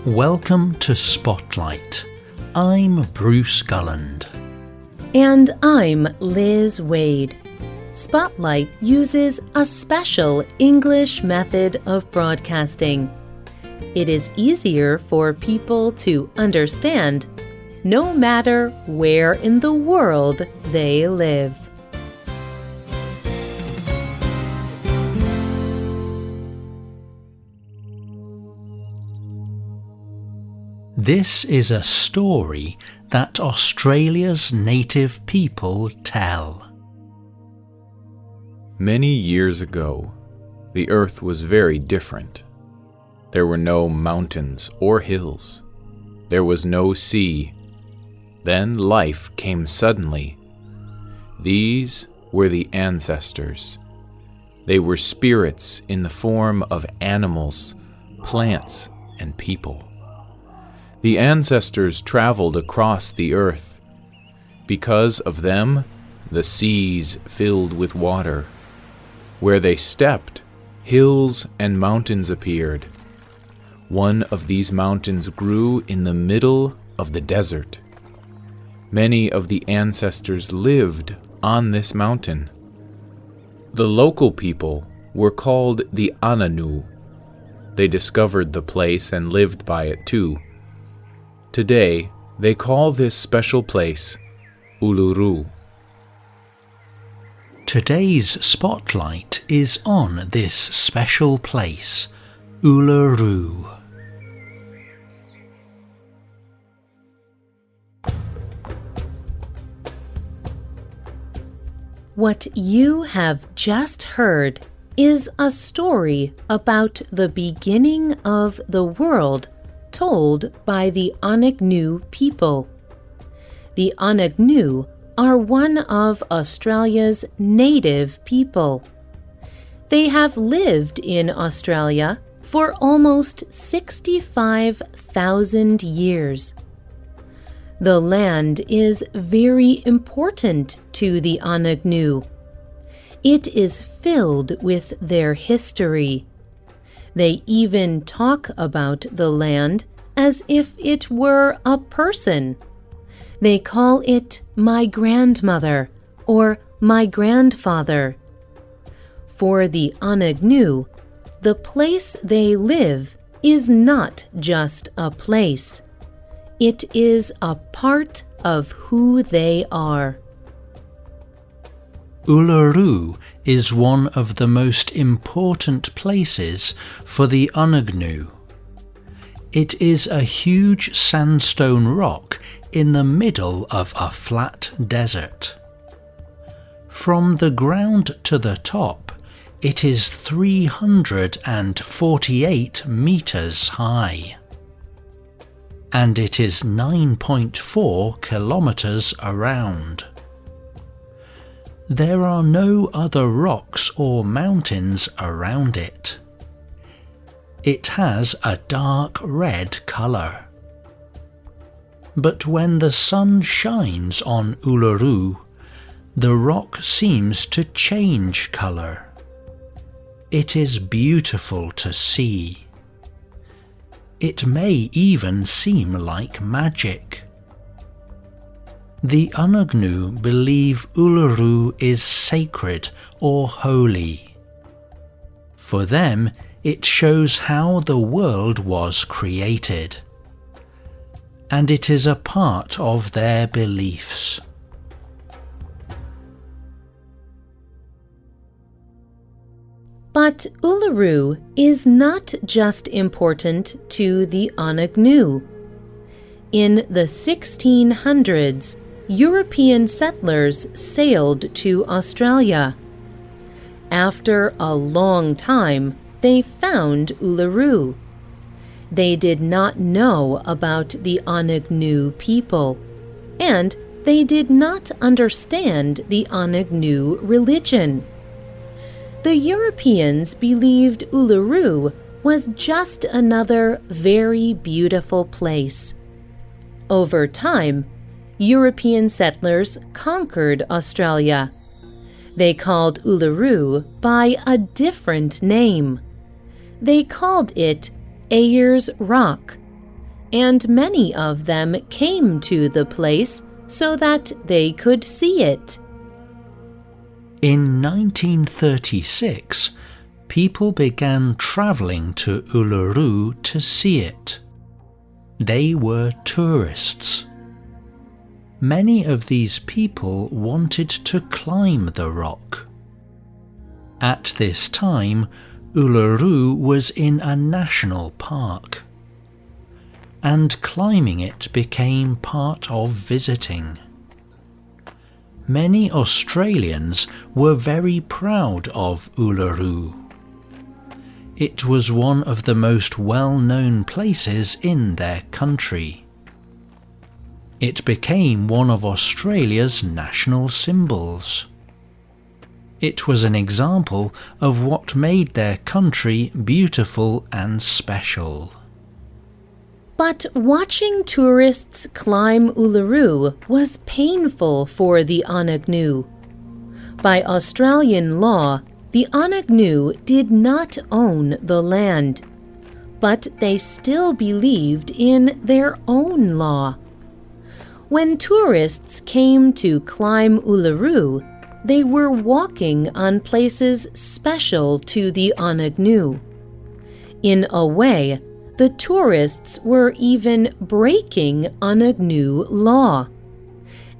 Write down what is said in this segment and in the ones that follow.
Welcome to Spotlight. I'm Bruce Gulland. And I'm Liz Waid. Spotlight uses a special English method of broadcasting. It is easier for people to understand, no matter where in the world they live. This is a story that Australia's native people tell. Many years ago, the earth was very different. There were no mountains or hills. There was no sea. Then life came suddenly. These were the ancestors. They were spirits in the form of animals, plants, and people. The ancestors traveled across the earth. Because of them, the seas filled with water. Where they stepped, hills and mountains appeared. One of these mountains grew in the middle of the desert. Many of the ancestors lived on this mountain. The local people were called the Ananu. They discovered the place and lived by it too. Today, they call this special place Uluru. Today's spotlight is on this special place, Uluru. What you have just heard is a story about the beginning of the world told by the Anak people. The Anak are one of Australia's native people. They have lived in Australia for almost 65,000 years. The land is very important to the Anak. It is filled with their history. They even talk about the land as if it were a person. They call it my grandmother or my grandfather. For the Anak, the place they live is not just a place. It is a part of who they are. Uluru is one of the most important places for the Anak. It is a huge sandstone rock in the middle of a flat desert. From the ground to the top, it is 348 meters high. And it is 9.4 kilometers around. There are no other rocks or mountains around it. It has a dark red colour. But when the sun shines on Uluru, the rock seems to change colour. It is beautiful to see. It may even seem like magic. The Anak believe Uluru is sacred or holy. For them, it shows how the world was created. And it is a part of their beliefs. But Uluru is not just important to the Anak. In the 1600s, European settlers sailed to Australia. After a long time, they found Uluru. They did not know about the Anak people, and they did not understand the Anak religion. The Europeans believed Uluru was just another very beautiful place. Over time, European settlers conquered Australia. They called Uluru by a different name. They called it Ayers Rock, and many of them came to the place so that they could see it. In 1936, people began travelling to Uluru to see it. They were tourists. Many of these people wanted to climb the rock. At this time, Uluru was in a national park, and climbing it became part of visiting. Many Australians were very proud of Uluru. It was one of the most well-known places in their country. It became one of Australia's national symbols. It was an example of what made their country beautiful and special. But watching tourists climb Uluru was painful for the Anak. By Australian law, the Anak did not own the land, but they still believed in their own law. When tourists came to climb Uluru, they were walking on places special to the Anak. In a way, the tourists were even breaking Anak law,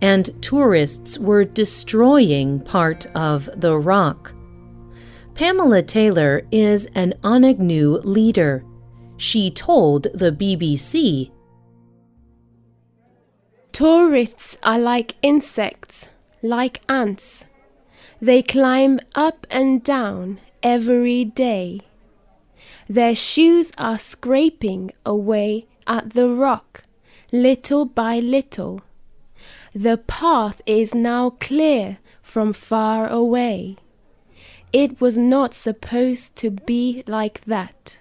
and tourists were destroying part of the rock. Pamela Taylor is an Anak leader. She told the BBC, "Tourists are like insects, like ants. They climb up and down every day. Their shoes are scraping away at the rock, little by little. The path is now clear from far away. It was not supposed to be like that."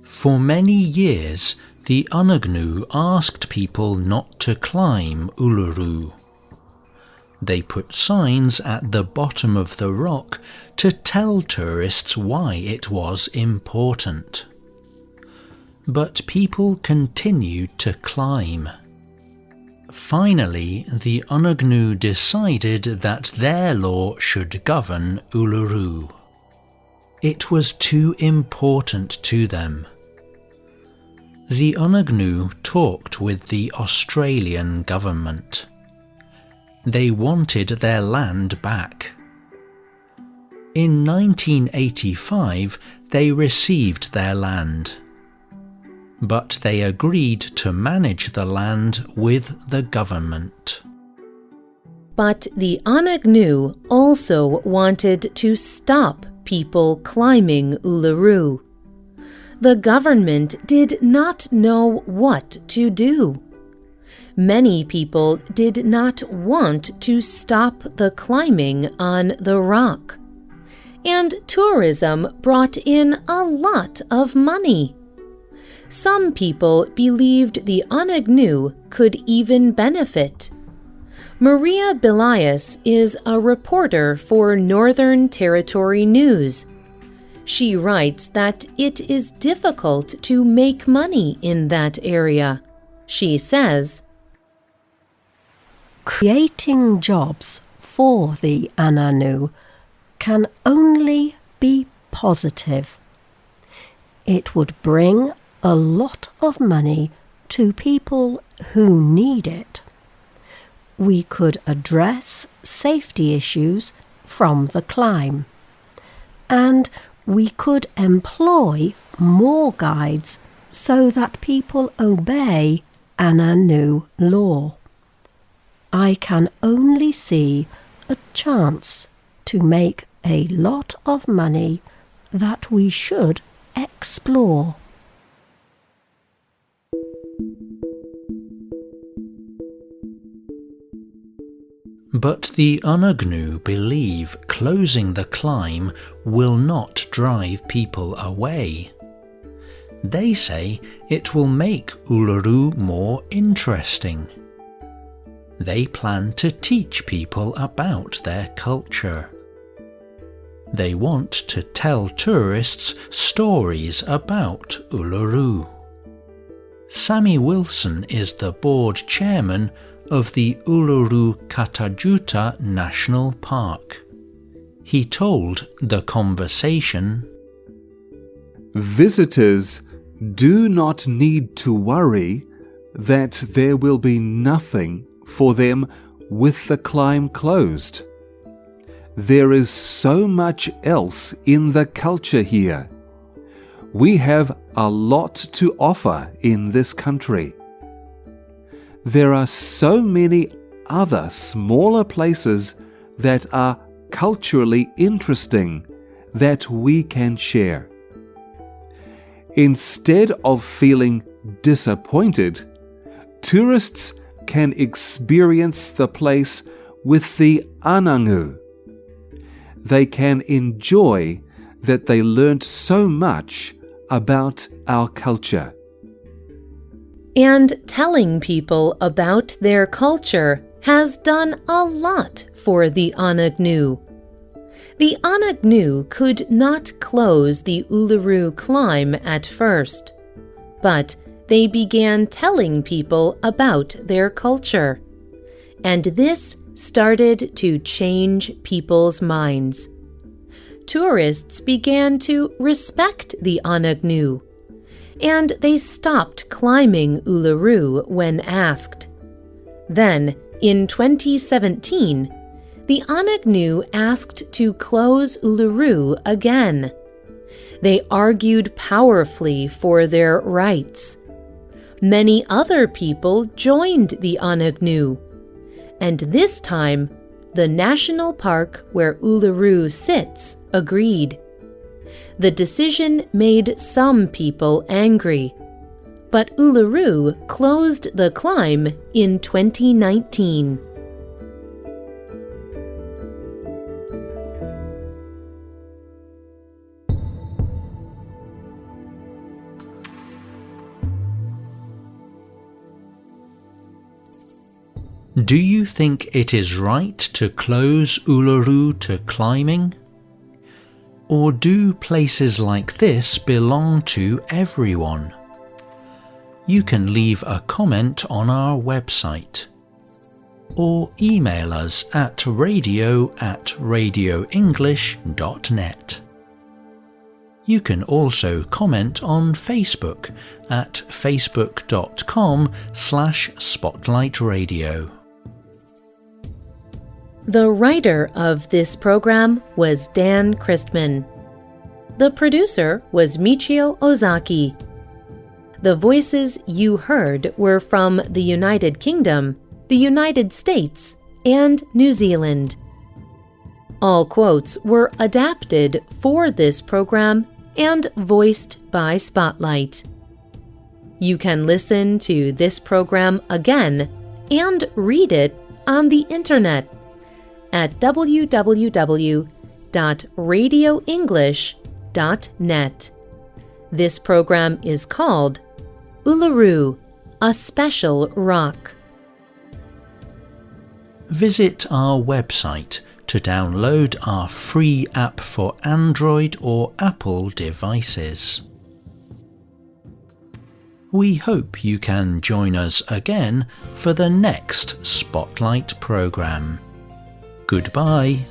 For many years, the Anak asked people not to climb Uluru. They put signs at the bottom of the rock to tell tourists why it was important. But people continued to climb. Finally, the Anak decided that their law should govern Uluru. It was too important to them. The Anak talked with the Australian government. They wanted their land back. In 1985, they received their land, but they agreed to manage the land with the government. But the Anak also wanted to stop people climbing Uluru. The government did not know what to do. Many people did not want to stop the climbing on the rock, and tourism brought in a lot of money. Some people believed the Anak could even benefit. Maria Bilias is a reporter for Northern Territory News. She writes that it is difficult to make money in that area. She says, "Creating jobs for the Anak can only be positive. It would bring a lot of money to people who need it. We could address safety issues from the climb, and we could employ more guides so that people obey Anak law. I can only see a chance to make a lot of money that we should explore." But the Anak believe closing the climb will not drive people away. They say it will make Uluru more interesting. They plan to teach people about their culture. They want to tell tourists stories about Uluru. Sammy Wilson is the board chairman of the Uluṟu-Kata National Park. He told The Conversation, "Visitors do not need to worry that there will be nothing for them with the climb closed. There is so much else in the culture here. We have a lot to offer in this country. There are so many other smaller places that are culturally interesting that we can share. Instead of feeling disappointed, tourists can experience the place with the anangu. They can enjoy that they learned so much about our culture." And telling people about their culture has done a lot for the Anak. The Anak could not close the Uluru climb at first, but they began telling people about their culture. And this started to change people's minds. Tourists began to respect the Anak, and they stopped climbing Uluru when asked. Then, in 2017, the Anak asked to close Uluru again. They argued powerfully for their rights. Many other people joined the Anak, and this time, the national park where Uluru sits agreed. The decision made some people angry, but Uluru closed the climb in 2019. Do you think it is right to close Uluru to climbing? Or do places like this belong to everyone? You can leave a comment on our website or email us at radio@radioenglish.net. You can also comment on Facebook at facebook.com/spotlightradio. The writer of this program was Dan Christman. The producer was Michio Ozaki. The voices you heard were from the United Kingdom, the United States, and New Zealand. All quotes were adapted for this program and voiced by Spotlight. You can listen to this program again and read it on the internet at www.radioenglish.net. This program is called Uluru, a Special Rock. Visit our website to download our free app for Android or Apple devices. We hope you can join us again for the next Spotlight program. Goodbye.